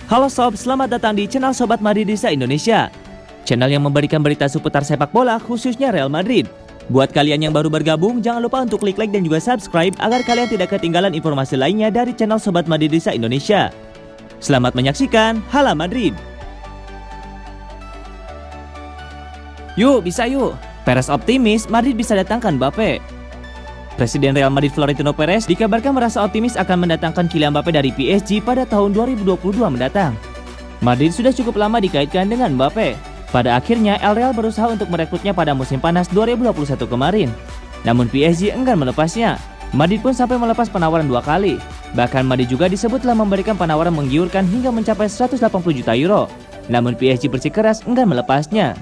Halo sob, selamat datang di channel Sobat Madridista Indonesia. Channel yang memberikan berita seputar sepak bola khususnya Real Madrid. Buat kalian yang baru bergabung, jangan lupa untuk klik like dan juga subscribe agar kalian tidak ketinggalan informasi lainnya dari channel Sobat Madridista Indonesia. Selamat menyaksikan Hala Madrid. Yuk, bisa yuk. Perez optimis Madrid bisa datangkan Mbappe. Presiden Real Madrid Florentino Perez dikabarkan merasa optimis akan mendatangkan Kylian Mbappe dari PSG pada tahun 2022 mendatang. Madrid sudah cukup lama dikaitkan dengan Mbappe. Pada akhirnya, El Real berusaha untuk merekrutnya pada musim panas 2021 kemarin. Namun PSG enggan melepasnya. Madrid pun sampai melepas penawaran 2 kali. Bahkan Madrid juga disebut telah memberikan penawaran menggiurkan hingga mencapai 180 juta euro. Namun PSG bersikeras enggan melepasnya.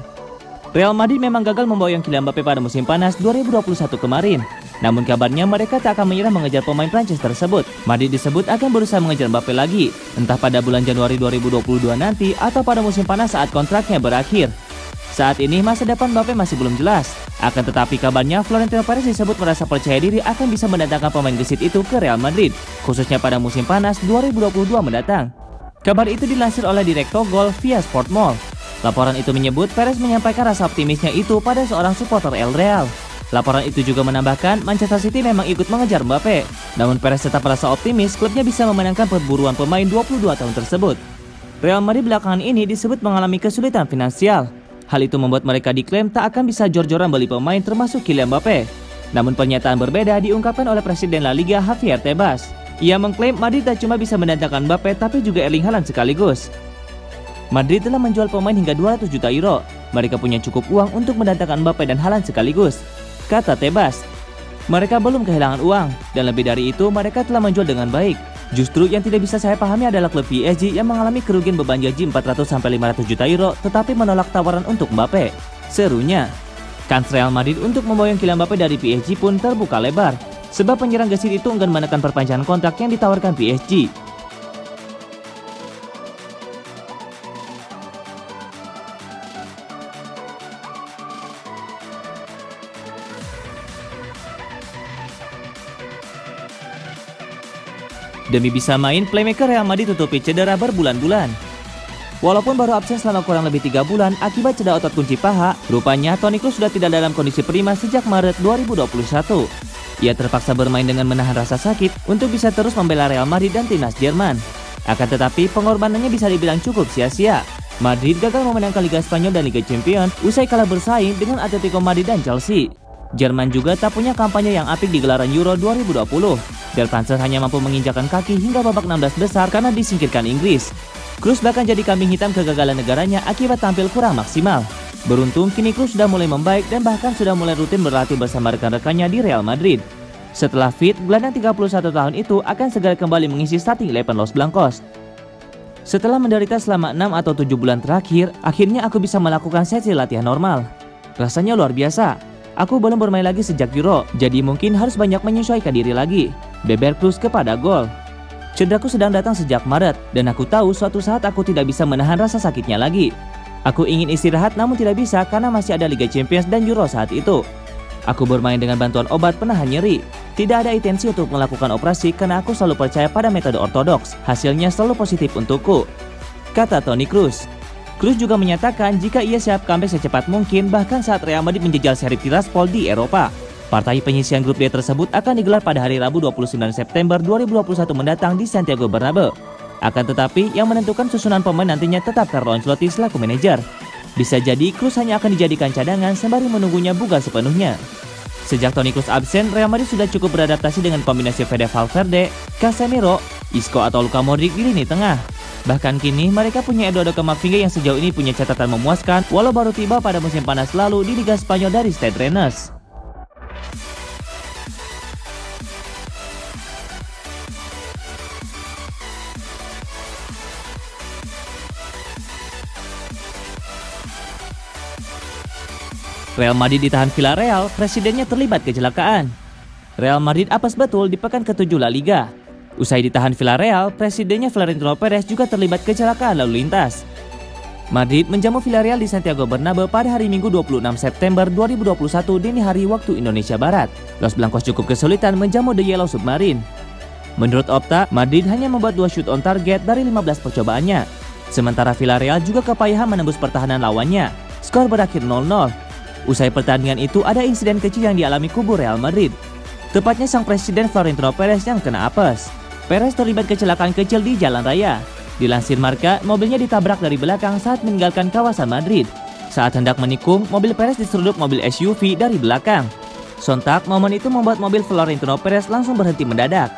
Real Madrid memang gagal memboyong Kylian Mbappe pada musim panas 2021 kemarin. Namun kabarnya mereka tak akan menyerah mengejar pemain Prancis tersebut. Madrid disebut akan berusaha mengejar Mbappe lagi, entah pada bulan Januari 2022 nanti atau pada musim panas saat kontraknya berakhir. Saat ini masa depan Mbappe masih belum jelas. Akan tetapi kabarnya Florentino Perez disebut merasa percaya diri akan bisa mendatangkan pemain gesit itu ke Real Madrid, khususnya pada musim panas 2022 mendatang. Kabar itu dilansir oleh Direktur Gol via Sportmall. Laporan itu menyebut Perez menyampaikan rasa optimisnya itu pada seorang supporter El Real. Laporan itu juga menambahkan Manchester City memang ikut mengejar Mbappe. Namun Perez tetap merasa optimis klubnya bisa memenangkan perburuan pemain 22 tahun tersebut. Real Madrid belakangan ini disebut mengalami kesulitan finansial. Hal itu membuat mereka diklaim tak akan bisa jor-joran beli pemain termasuk Kylian Mbappe. Namun pernyataan berbeda diungkapkan oleh Presiden La Liga Javier Tebas. Ia mengklaim Madrid tak cuma bisa mendatangkan Mbappe tapi juga Erling Haaland sekaligus. Madrid telah menjual pemain hingga 200 juta euro. Mereka punya cukup uang untuk mendatangkan Mbappe dan Haaland sekaligus, kata Tebas. Mereka belum kehilangan uang, dan lebih dari itu mereka telah menjual dengan baik. Justru yang tidak bisa saya pahami adalah klub PSG yang mengalami kerugian beban gaji 400-500 juta euro tetapi menolak tawaran untuk Mbappe, serunya. Kans Real Madrid untuk memboyong Kylian Mbappe dari PSG pun terbuka lebar, sebab penyerang gesit itu enggan menekan perpanjangan kontrak yang ditawarkan PSG. Demi bisa main, playmaker Real Madrid tutupi cedera berbulan-bulan. Walaupun baru absen selama kurang lebih 3 bulan akibat cedera otot kunci paha, rupanya Toni Kroos sudah tidak dalam kondisi prima sejak Maret 2021. Ia terpaksa bermain dengan menahan rasa sakit untuk bisa terus membela Real Madrid dan timnas Jerman. Akan tetapi pengorbanannya bisa dibilang cukup sia-sia. Madrid gagal memenangkan Liga Spanyol dan Liga Champions usai kalah bersaing dengan Atletico Madrid dan Chelsea. Jerman juga tak punya kampanye yang apik di gelaran Euro 2020. Der Panzer hanya mampu menginjakan kaki hingga babak 16 besar karena disingkirkan Inggris. Kroos bahkan jadi kambing hitam kegagalan negaranya akibat tampil kurang maksimal. Beruntung kini Kroos sudah mulai membaik dan bahkan sudah mulai rutin berlatih bersama rekan-rekannya di Real Madrid. Setelah fit, gelandang 31 tahun itu akan segera kembali mengisi starting 11 Los Blancos. Setelah menderita selama 6 atau 7 bulan terakhir, akhirnya aku bisa melakukan sesi latihan normal. Rasanya luar biasa. Aku belum bermain lagi sejak Euro, jadi mungkin harus banyak menyesuaikan diri lagi, beber Kroos kepada Gol. Cederaku sedang datang sejak Maret, dan aku tahu suatu saat aku tidak bisa menahan rasa sakitnya lagi. Aku ingin istirahat namun tidak bisa karena masih ada Liga Champions dan Euro saat itu. Aku bermain dengan bantuan obat penahan nyeri. Tidak ada intensi untuk melakukan operasi karena aku selalu percaya pada metode ortodoks. Hasilnya selalu positif untukku, kata Toni Kroos. Kroos juga menyatakan jika ia siap comeback secepat mungkin bahkan saat Real Madrid menjejal seri Tiraspol di Eropa. Partai penyisian grup D tersebut akan digelar pada hari Rabu 29 September 2021 mendatang di Santiago Bernabeu. Akan tetapi yang menentukan susunan pemain nantinya tetap Carlo Ancelotti selaku manajer. Bisa jadi Kroos hanya akan dijadikan cadangan sembari menunggunya bugar sepenuhnya. Sejak Toni Kroos absen, Real Madrid sudah cukup beradaptasi dengan kombinasi Fede Valverde, Casemiro, Isco atau Luka Modric di lini tengah. Bahkan kini mereka punya Eduardo Camavinga yang sejauh ini punya catatan memuaskan walau baru tiba pada musim panas lalu di Liga Spanyol dari Stade Rennes. Real Madrid ditahan Villarreal, presidennya terlibat kecelakaan. Real Madrid apes betul di pekan ke-7 La Liga. Usai ditahan Villarreal, presidennya Florentino Perez juga terlibat kecelakaan lalu lintas. Madrid menjamu Villarreal di Santiago Bernabeu pada hari Minggu 26 September 2021 dini hari waktu Indonesia Barat. Los Blancos cukup kesulitan menjamu The Yellow Submarine. Menurut Opta, Madrid hanya membuat 2 shoot on target dari 15 percobaannya. Sementara Villarreal juga kepayahan menembus pertahanan lawannya. Skor berakhir 0-0. Usai pertandingan itu ada insiden kecil yang dialami kubu Real Madrid. Tepatnya sang presiden Florentino Perez yang kena apes. Perez terlibat kecelakaan kecil di jalan raya. Dilansir Marca, mobilnya ditabrak dari belakang saat meninggalkan kawasan Madrid. Saat hendak menikung, mobil Perez diseruduk mobil SUV dari belakang. Sontak, momen itu membuat mobil Florentino Perez langsung berhenti mendadak.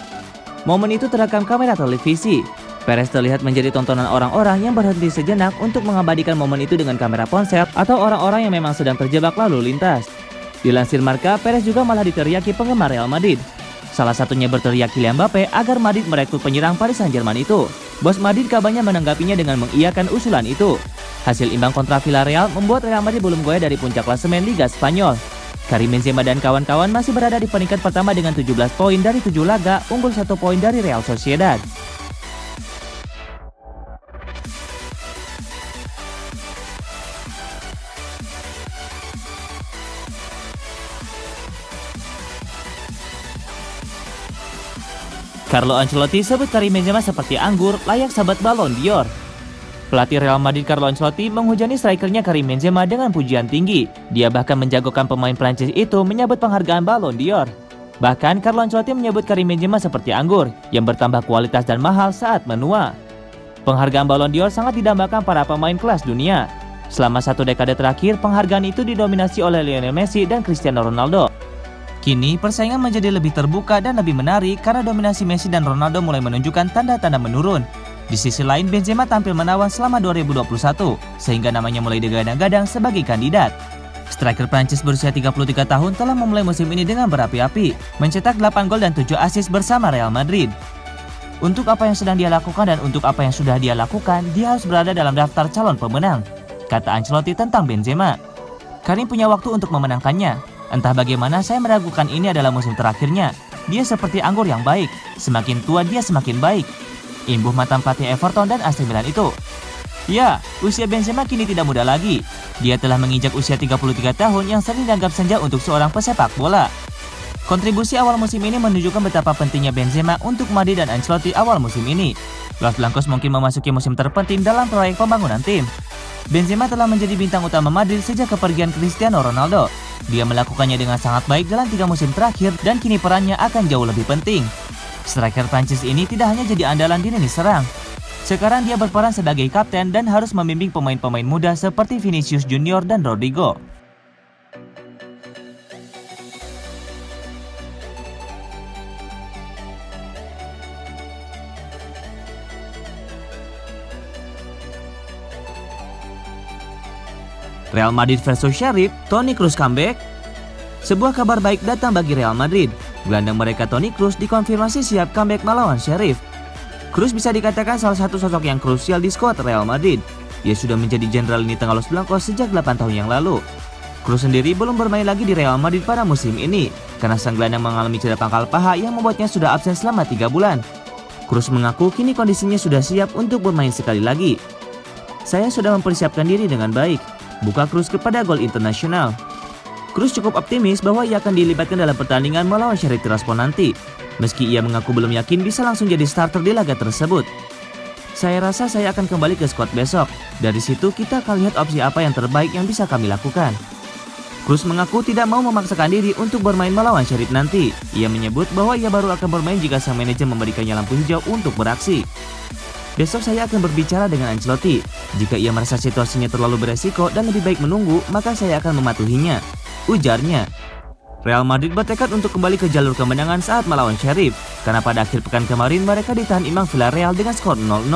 Momen itu terekam kamera televisi. Perez terlihat menjadi tontonan orang-orang yang berhenti sejenak untuk mengabadikan momen itu dengan kamera ponsel atau orang-orang yang memang sedang terjebak lalu lintas. Dilansir Marca, Perez juga malah diteriaki penggemar Real Madrid. Salah satunya berteriak Kylian Mbappe agar Madrid merekrut penyerang Paris Saint-Germain itu. Bos Madrid kabarnya menanggapinya dengan mengiyakan usulan itu. Hasil imbang kontra Villarreal membuat Real Madrid belum goyah dari puncak klasemen Liga Spanyol. Karim Benzema dan kawan-kawan masih berada di peringkat pertama dengan 17 poin dari 7 laga, unggul 1 poin dari Real Sociedad. Carlo Ancelotti sebut Karim Benzema seperti anggur, layak sahabat Ballon d'Or. Pelatih Real Madrid Carlo Ancelotti menghujani strikernya Karim Benzema dengan pujian tinggi. Dia bahkan menjagokan pemain Prancis itu menyambut penghargaan Ballon d'Or. Bahkan Carlo Ancelotti menyebut Karim Benzema seperti anggur yang bertambah kualitas dan mahal saat menua. Penghargaan Ballon d'Or sangat didambakan para pemain kelas dunia. Selama 1 dekade terakhir, penghargaan itu didominasi oleh Lionel Messi dan Cristiano Ronaldo. Kini persaingan menjadi lebih terbuka dan lebih menarik karena dominasi Messi dan Ronaldo mulai menunjukkan tanda-tanda menurun. Di sisi lain, Benzema tampil menawan selama 2021, sehingga namanya mulai digadang-gadang sebagai kandidat. Striker Prancis berusia 33 tahun telah memulai musim ini dengan berapi-api, mencetak 8 gol dan 7 assist bersama Real Madrid. Untuk apa yang sedang dia lakukan dan untuk apa yang sudah dia lakukan, dia harus berada dalam daftar calon pemenang, kata Ancelotti tentang Benzema. Karim punya waktu untuk memenangkannya. Entah bagaimana saya meragukan ini adalah musim terakhirnya. Dia seperti anggur yang baik, semakin tua dia semakin baik. Imbuh mantan pelatih Everton dan AC Milan itu. Ya, usia Benzema kini tidak muda lagi. Dia telah menginjak usia 33 tahun yang sering dianggap senja untuk seorang pesepak bola. Kontribusi awal musim ini menunjukkan betapa pentingnya Benzema untuk Madrid dan Ancelotti awal musim ini. Los Blancos mungkin memasuki musim terpenting dalam proyek pembangunan tim. Benzema telah menjadi bintang utama Madrid sejak kepergian Cristiano Ronaldo. Dia melakukannya dengan sangat baik dalam 3 musim terakhir dan kini perannya akan jauh lebih penting. Striker Prancis ini tidak hanya jadi andalan di lini serang. Sekarang dia berperan sebagai kapten dan harus membimbing pemain-pemain muda seperti Vinicius Junior dan Rodrigo. Real Madrid versus Sheriff, Toni Kroos comeback. Sebuah kabar baik datang bagi Real Madrid. Gelandang mereka Toni Kroos dikonfirmasi siap comeback melawan Sheriff. Kroos bisa dikatakan salah satu sosok yang krusial di skuad Real Madrid. Dia sudah menjadi jenderal lini tengah Los Blancos sejak 8 tahun yang lalu. Kroos sendiri belum bermain lagi di Real Madrid pada musim ini karena sang gelandang mengalami cedera pangkal paha yang membuatnya sudah absen selama 3 bulan. Kroos mengaku kini kondisinya sudah siap untuk bermain sekali lagi. Saya sudah mempersiapkan diri dengan baik, buka Kroos kepada gol internasional. Kroos cukup optimis bahwa ia akan dilibatkan dalam pertandingan melawan Sheriff Tiraspol nanti. Meski ia mengaku belum yakin bisa langsung jadi starter di laga tersebut. Saya rasa saya akan kembali ke skuad besok. Dari situ kita akan lihat opsi apa yang terbaik yang bisa kami lakukan. Kroos mengaku tidak mau memaksakan diri untuk bermain melawan Sheriff nanti. Ia menyebut bahwa ia baru akan bermain jika sang manajer memberikannya lampu hijau untuk beraksi. Besok saya akan berbicara dengan Ancelotti. Jika ia merasa situasinya terlalu beresiko dan lebih baik menunggu, maka saya akan mematuhinya, ujarnya. Real Madrid bertekad untuk kembali ke jalur kemenangan saat melawan Sheriff, karena pada akhir pekan kemarin mereka ditahan imbang Villarreal dengan skor 0-0.